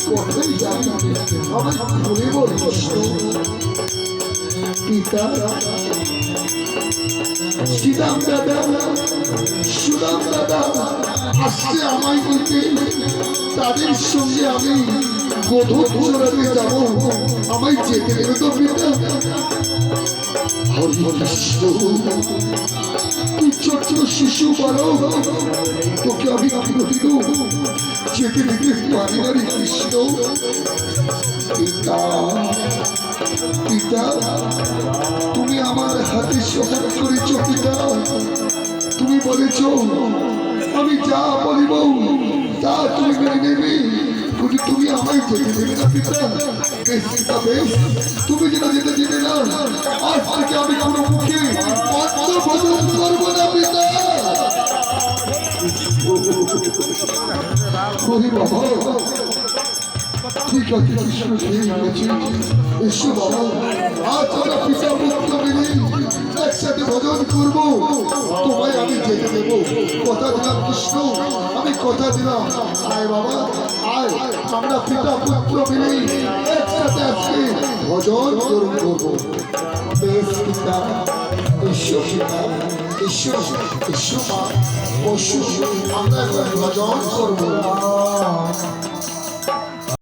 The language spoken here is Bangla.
কথাই জানি আমি ভুলে বল কৃষ্ণ পিতা শ্রীরাম দাদা সুরাম দাদা আসছে আমায় নিতে তাদের সঙ্গে আমি গোধূর চড়াতে যাব আমায় যেতে দেবে তো পিতা হরি কৃষ্ণ তুই ছোট শিশু বালক তোকে আমি কোনোদিনও যেতে দিতে পারি না রে কৃষ্ণ পিতা পিতা তুমি আমার হাতে শপথ করেছ পিতা তুমি বলেছ আমি যা বলিব তা তুমি মেনে নেবে কিন্তু তুমি আমায় যেতে দেবে না পিতা বেশ পিতা বেশ তুমি যেটা যেতে দেবে না আজ থেকে আমি কোনো মুখে অন্য ভোজন করবো না পিতা হরি বাবা ঠিক আছে কৃষ্ণ ঠিক আছে এসো বাবা আজ আমরা পিতা পুত্র মিলে একসাথে ভজন করবো তোমায় আমি যেতে দেবো কথা দিলাম কৃষ্ণ আমি কথা দিলাম আয় বাবা আয় আমরা পিতা পুত্র মিলে একসাথে আজকে ভজন করবো বেশ পিতা এসো পিতা এসো এসো মা বসু আমরা ভজন করবো